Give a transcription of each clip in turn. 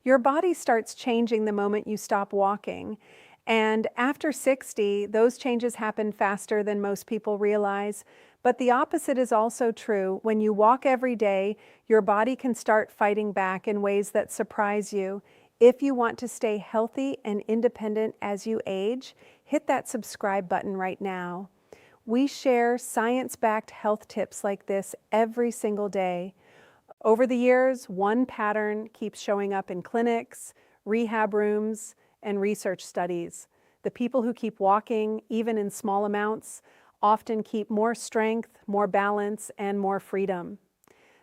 Your body starts changing the moment you stop walking. And after 60, those changes happen faster than most people realize. But the opposite is also true. When you walk every day, your body can start fighting back in ways that surprise you. If you want to stay healthy and independent as you age, hit that subscribe button right now. We share science-backed health tips like this every single day. Over the years, one pattern keeps showing up in clinics, rehab rooms, and research studies. The people who keep walking, even in small amounts, often keep more strength, more balance, and more freedom.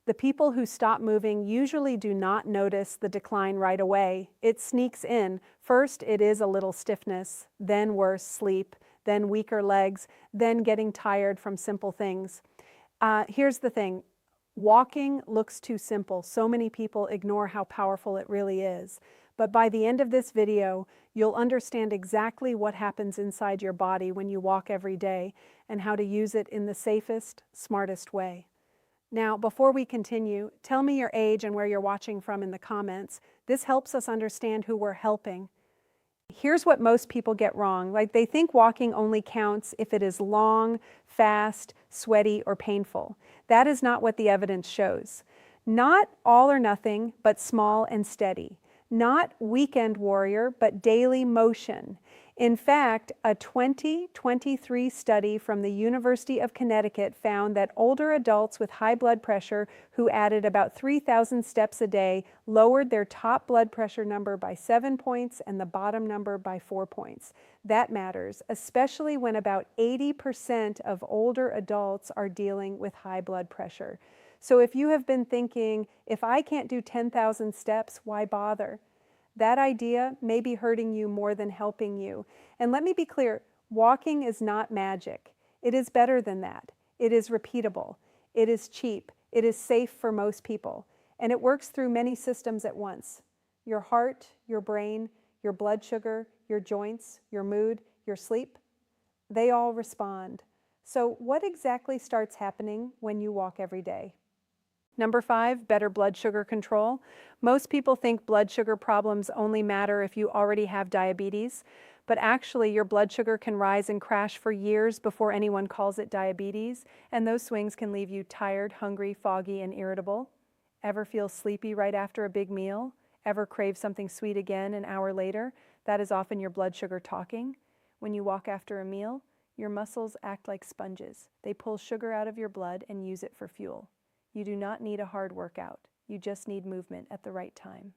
The people who stop moving usually do not notice the decline right away. It sneaks in. First, it is a little stiffness, then worse sleep, then weaker legs, then getting tired from simple things. Here's the thing. Walking looks too simple. So many people ignore how powerful it really is. But by the end of this video, you'll understand exactly what happens inside your body when you walk every day and how to use it in the safest, smartest way. Now, before we continue, tell me your age and where you're watching from in the comments. This helps us understand who we're helping. Here's what most people get wrong. They think walking only counts if it is long, fast, sweaty, or painful. That is not what the evidence shows. Not all or nothing, but small and steady. Not weekend warrior, but daily motion. In fact, a 2023 study from the University of Connecticut found that older adults with high blood pressure who added about 3,000 steps a day lowered their top blood pressure number by 7 points and the bottom number by 4 points. That matters, especially when about 80% of older adults are dealing with high blood pressure. So if you have been thinking, if I can't do 10,000 steps, why bother? That idea may be hurting you more than helping you. And let me be clear, walking is not magic. It is better than that. It is repeatable. It is cheap. It is safe for most people. And it works through many systems at once. Your heart, your brain, your blood sugar, your joints, your mood, your sleep, they all respond. So what exactly starts happening when you walk every day? Number 5, better blood sugar control. Most people think blood sugar problems only matter if you already have diabetes, but actually your blood sugar can rise and crash for years before anyone calls it diabetes, and those swings can leave you tired, hungry, foggy, and irritable. Ever feel sleepy right after a big meal? Ever crave something sweet again an hour later? That is often your blood sugar talking. When you walk after a meal, your muscles act like sponges. They pull sugar out of your blood and use it for fuel. You do not need a hard workout. You just need movement at the right time.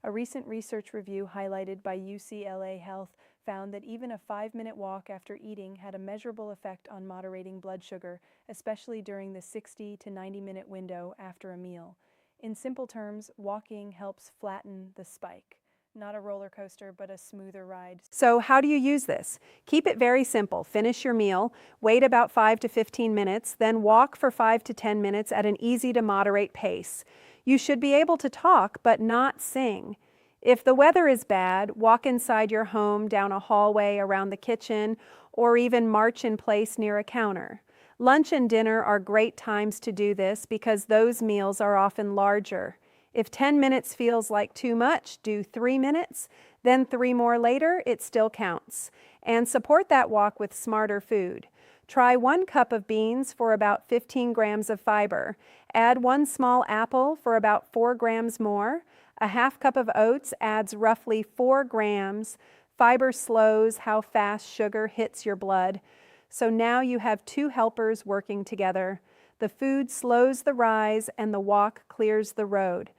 A recent research review highlighted by UCLA Health found that even a 5-minute walk after eating had a measurable effect on moderating blood sugar, especially during the 60 to 90-minute window after a meal. In simple terms, walking helps flatten the spike. Not a roller coaster, but a smoother ride. So how do you use this? Keep it very simple. Finish your meal, wait about 5 to 15 minutes, then walk for 5 to 10 minutes at an easy to moderate pace. You should be able to talk, but not sing. If the weather is bad, walk inside your home, down a hallway, around the kitchen, or even march in place near a counter. Lunch and dinner are great times to do this because those meals are often larger. If 10 minutes feels like too much, do 3 minutes, then 3 more later, it still counts. And support that walk with smarter food. Try 1 cup of beans for about 15 grams of fiber. Add 1 small apple for about 4 grams more. A half cup of oats adds roughly 4 grams. Fiber slows how fast sugar hits your blood. So now you have 2 helpers working together. The food slows the rise and the walk clears the road.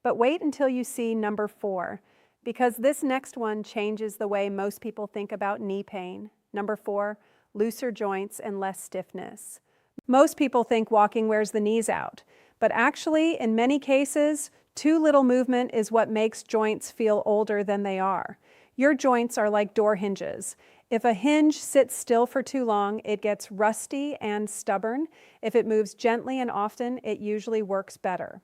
But wait until you see number 4, because this next one changes the way most people think about knee pain. Number 4, looser joints and less stiffness. Most people think walking wears the knees out, but actually, in many cases, too little movement is what makes joints feel older than they are. Your joints are like door hinges. If a hinge sits still for too long, it gets rusty and stubborn. If it moves gently and often, it usually works better.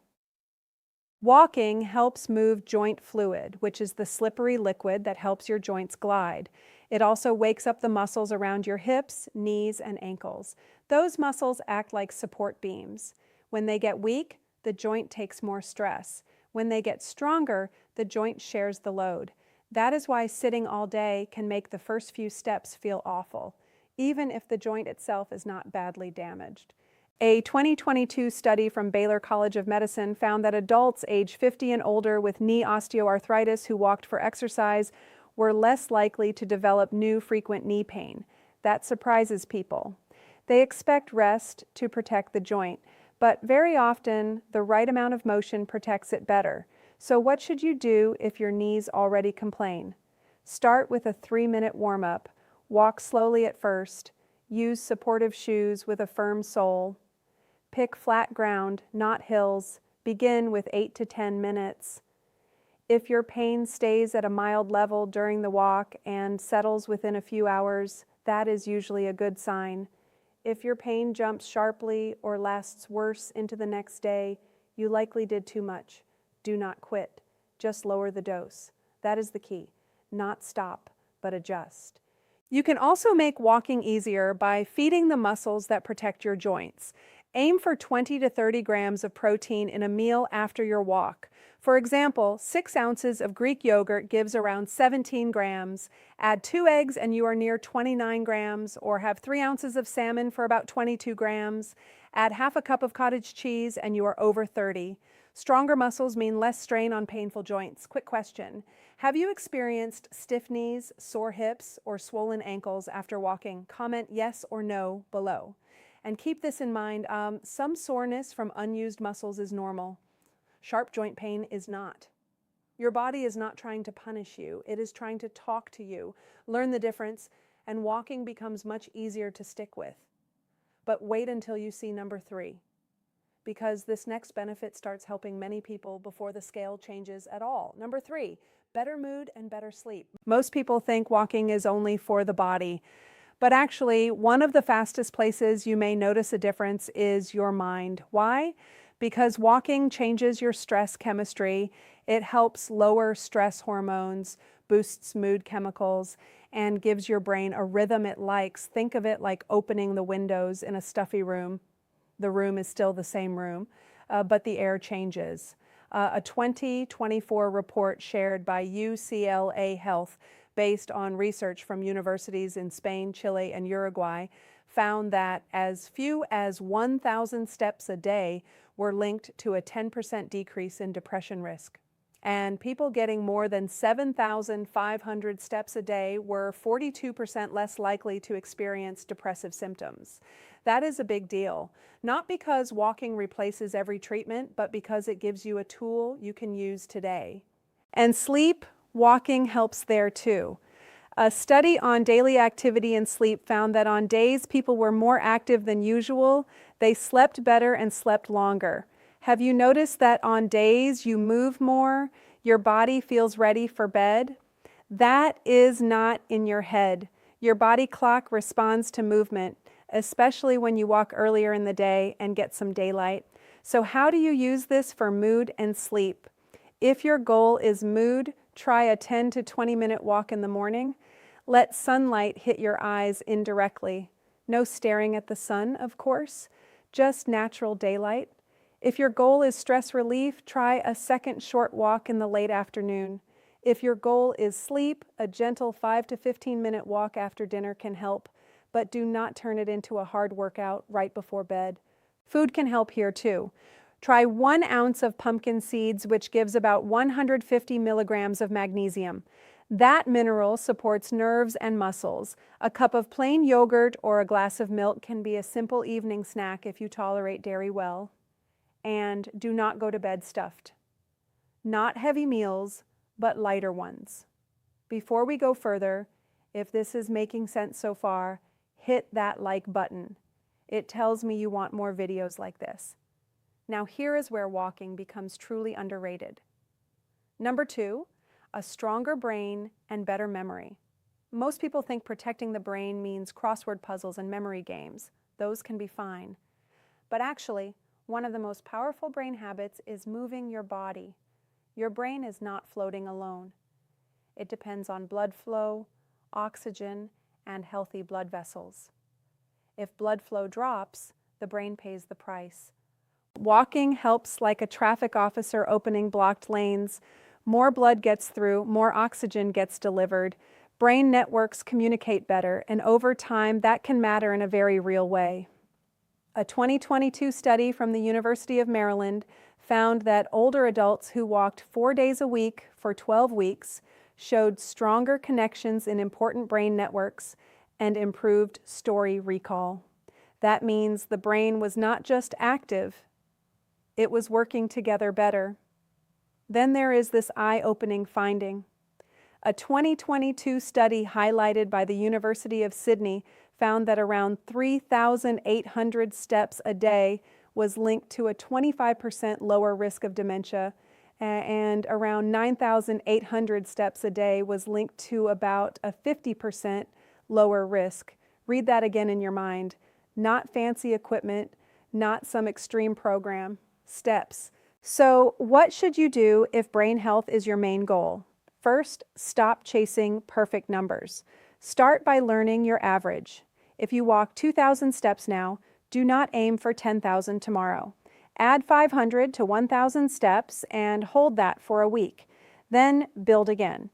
Walking helps move joint fluid, which is the slippery liquid that helps your joints glide. It also wakes up the muscles around your hips, knees, and ankles. Those muscles act like support beams. When they get weak, the joint takes more stress. When they get stronger, The joint shares the load. That is why sitting all day can make the first few steps feel awful, even if the joint itself is not badly damaged. A 2022 study from Baylor College of Medicine found that adults age 50 and older with knee osteoarthritis who walked for exercise were less likely to develop new frequent knee pain. That surprises people. They expect rest to protect the joint, but very often the right amount of motion protects it better. So what should you do if your knees already complain? Start with a 3-minute warm-up. Walk slowly at first. Use supportive shoes with a firm sole. Pick flat ground, not hills. Begin with 8 to 10 minutes. If your pain stays at a mild level during the walk and settles within a few hours, that is usually a good sign. If your pain jumps sharply or lasts worse into the next day, you likely did too much. Do not quit. Just lower the dose. That is the key. Not stop, but adjust. You can also make walking easier by feeding the muscles that protect your joints. Aim for 20 to 30 grams of protein in a meal after your walk. For example, 6 ounces of Greek yogurt gives around 17 grams. Add 2 eggs and you are near 29 grams, or have 3 ounces of salmon for about 22 grams. Add half a cup of cottage cheese and you are over 30. Stronger muscles mean less strain on painful joints. Quick question. Have you experienced stiff knees, sore hips, or swollen ankles after walking? Comment yes or no below. And keep this in mind, some soreness from unused muscles is normal. Sharp joint pain is not. Your body is not trying to punish you. It is trying to talk to you. Learn the difference, and walking becomes much easier to stick with. But wait until you see number 3, because this next benefit starts helping many people before the scale changes at all. Number 3, better mood and better sleep. Most people think walking is only for the body. But actually, one of the fastest places you may notice a difference is your mind. Why? Because walking changes your stress chemistry. It helps lower stress hormones, boosts mood chemicals, and gives your brain a rhythm it likes. Think of it like opening the windows in a stuffy room. The room is still the same room, but the air changes. A 2024 report shared by UCLA Health, based on research from universities in Spain, Chile, and Uruguay, found that as few as 1,000 steps a day were linked to a 10% decrease in depression risk. And people getting more than 7,500 steps a day were 42% less likely to experience depressive symptoms. That is a big deal, not because walking replaces every treatment, but because it gives you a tool you can use today. And sleep, walking helps there too. A study on daily activity and sleep found that on days people were more active than usual, they slept better and slept longer. Have you noticed that on days you move more, your body feels ready for bed? That is not in your head. Your body clock responds to movement, especially when you walk earlier in the day and get some daylight. So how do you use this for mood and sleep? If your goal is mood, try a 10 to 20-minute walk in the morning. Let sunlight hit your eyes indirectly. No staring at the sun, of course, just natural daylight. If your goal is stress relief, try a second short walk in the late afternoon. If your goal is sleep, a gentle 5 to 15-minute walk after dinner can help, but do not turn it into a hard workout right before bed. Food can help here too. Try 1 ounce of pumpkin seeds, which gives about 150 milligrams of magnesium. That mineral supports nerves and muscles. A cup of plain yogurt or a glass of milk can be a simple evening snack if you tolerate dairy well. And do not go to bed stuffed. Not heavy meals, but lighter ones. Before we go further, if this is making sense so far, hit that like button. It tells me you want more videos like this. Now here is where walking becomes truly underrated. Number 2, a stronger brain and better memory. Most people think protecting the brain means crossword puzzles and memory games. Those can be fine. But actually, one of the most powerful brain habits is moving your body. Your brain is not floating alone. It depends on blood flow, oxygen, and healthy blood vessels. If blood flow drops, the brain pays the price. Walking helps like a traffic officer opening blocked lanes. More blood gets through, more oxygen gets delivered, brain networks communicate better, and over time that can matter in a very real way. A 2022 study from the University of Maryland found that older adults who walked 4 days a week for 12 weeks showed stronger connections in important brain networks and improved story recall. That means the brain was not just active, it was working together better. Then there is this eye-opening finding. A 2022 study highlighted by the University of Sydney found that around 3,800 steps a day was linked to a 25% lower risk of dementia, and around 9,800 steps a day was linked to about a 50% lower risk. Read that again in your mind. Not fancy equipment, not some extreme program. Steps. So what should you do if brain health is your main goal? First, stop chasing perfect numbers. Start by learning your average. If you walk 2,000 steps now, do not aim for 10,000 tomorrow. Add 500 to 1,000 steps and hold that for a week. Then build again.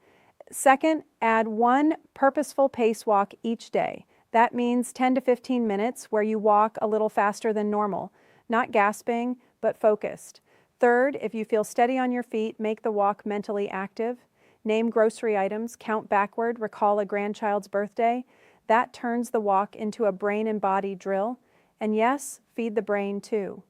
Second, add one purposeful pace walk each day. That means 10 to 15 minutes where you walk a little faster than normal, not gasping, but focused. Third, if you feel steady on your feet, make the walk mentally active. Name grocery items, count backward, recall a grandchild's birthday. That turns the walk into a brain and body drill. And yes, feed the brain too.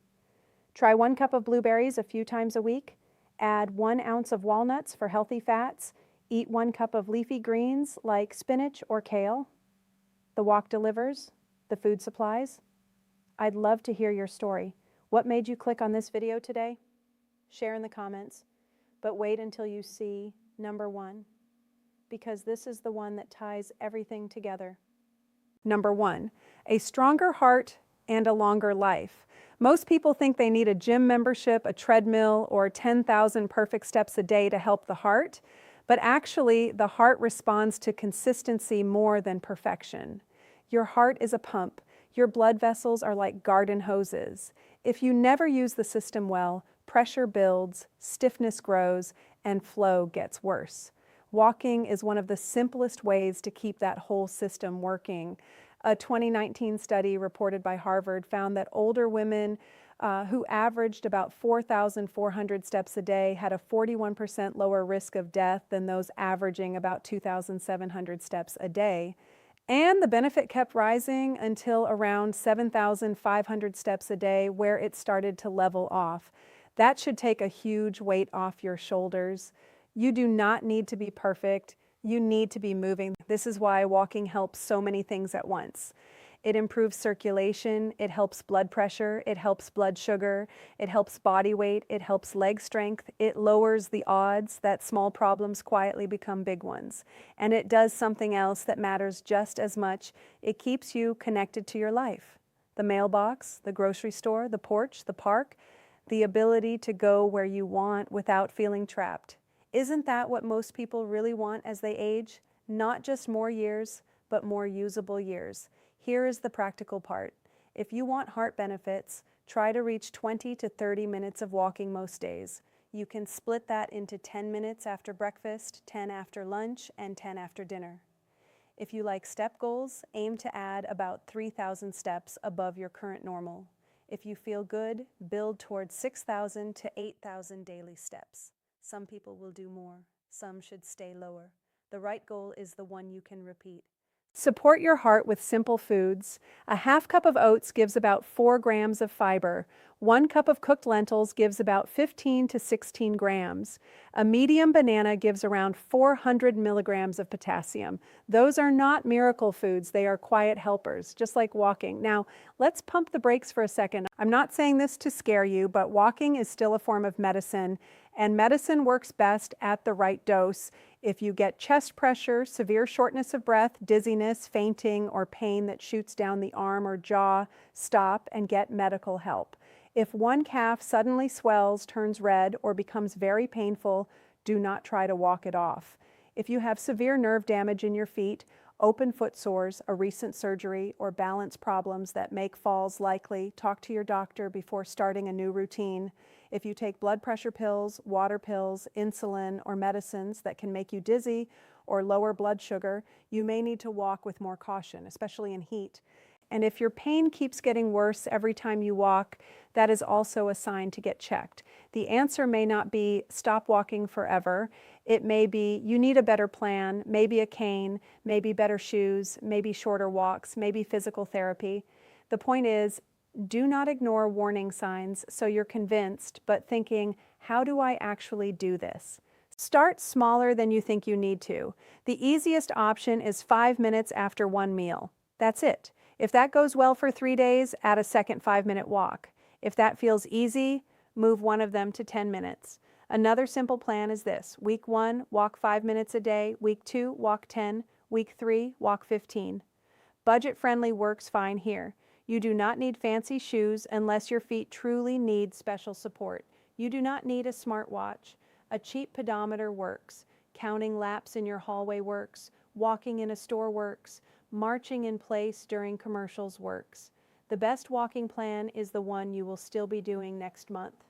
Try 1 cup of blueberries a few times a week. Add 1 ounce of walnuts for healthy fats. Eat 1 cup of leafy greens like spinach or kale. The walk delivers. The food supplies. I'd love to hear your story. What made you click on this video today? Share in the comments, but wait until you see number 1, because this is the one that ties everything together. Number 1, a stronger heart and a longer life. Most people think they need a gym membership, a treadmill, or 10,000 perfect steps a day to help the heart, but actually the heart responds to consistency more than perfection. Your heart is a pump. Your blood vessels are like garden hoses. If you never use the system well, pressure builds, stiffness grows, and flow gets worse. Walking is one of the simplest ways to keep that whole system working. A 2019 study reported by Harvard found that older women who averaged about 4,400 steps a day had a 41% lower risk of death than those averaging about 2,700 steps a day. And the benefit kept rising until around 7,500 steps a day, where it started to level off. That should take a huge weight off your shoulders. You do not need to be perfect. You need to be moving. This is why walking helps so many things at once. It improves circulation, it helps blood pressure, it helps blood sugar, it helps body weight, it helps leg strength, it lowers the odds that small problems quietly become big ones. And it does something else that matters just as much. It keeps you connected to your life. The mailbox, the grocery store, the porch, the park, the ability to go where you want without feeling trapped. Isn't that what most people really want as they age? Not just more years, but more usable years. Here is the practical part. If you want heart benefits, try to reach 20 to 30 minutes of walking most days. You can split that into 10 minutes after breakfast, 10 after lunch, and 10 after dinner. If you like step goals, aim to add about 3,000 steps above your current normal. If you feel good, build towards 6,000 to 8,000 daily steps. Some people will do more. Some should stay lower. The right goal is the one you can repeat. Support your heart with simple foods. A half cup of oats gives about 4 grams of fiber. 1 cup of cooked lentils gives about 15 to 16 grams. A medium banana gives around 400 milligrams of potassium. Those are not miracle foods. They are quiet helpers, just like walking. Now, let's pump the brakes for a second. I'm not saying this to scare you, but walking is still a form of medicine, and medicine works best at the right dose. If you get chest pressure, severe shortness of breath, dizziness, fainting, or pain that shoots down the arm or jaw, stop and get medical help. If one calf suddenly swells, turns red, or becomes very painful, do not try to walk it off. If you have severe nerve damage in your feet, open foot sores, a recent surgery, or balance problems that make falls likely, talk to your doctor before starting a new routine. If you take blood pressure pills, water pills, insulin, or medicines that can make you dizzy or lower blood sugar, you may need to walk with more caution, especially in heat. And if your pain keeps getting worse every time you walk, that is also a sign to get checked. The answer may not be stop walking forever. It may be you need a better plan, maybe a cane, maybe better shoes, maybe shorter walks, maybe physical therapy. The point is, do not ignore warning signs so you're convinced, but thinking, how do I actually do this? Start smaller than you think you need to. The easiest option is 5 minutes after one meal. That's it. If that goes well for 3 days, add a second 5-minute walk. If that feels easy, move one of them to 10 minutes. Another simple plan is this. Week 1, walk 5 minutes a day. Week 2, walk 10. Week 3, walk 15. Budget-friendly works fine here. You do not need fancy shoes unless your feet truly need special support. You do not need a smartwatch. A cheap pedometer works. Counting laps in your hallway works. Walking in a store works. Marching in place during commercials works. The best walking plan is the one you will still be doing next month.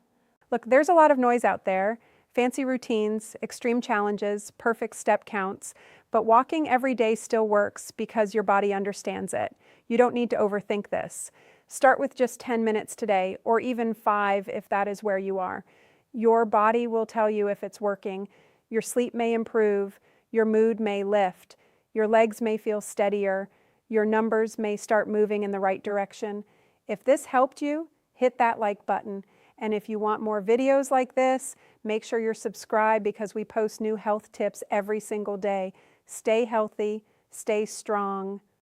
Look, there's a lot of noise out there. Fancy routines, extreme challenges, perfect step counts, but walking every day still works because your body understands it. You don't need to overthink this. Start with just 10 minutes today, or even 5 if that is where you are. Your body will tell you if it's working. Your sleep may improve, your mood may lift, your legs may feel steadier, your numbers may start moving in the right direction. If this helped you, hit that like button. And if you want more videos like this, make sure you're subscribed because we post new health tips every single day. Stay healthy, stay strong.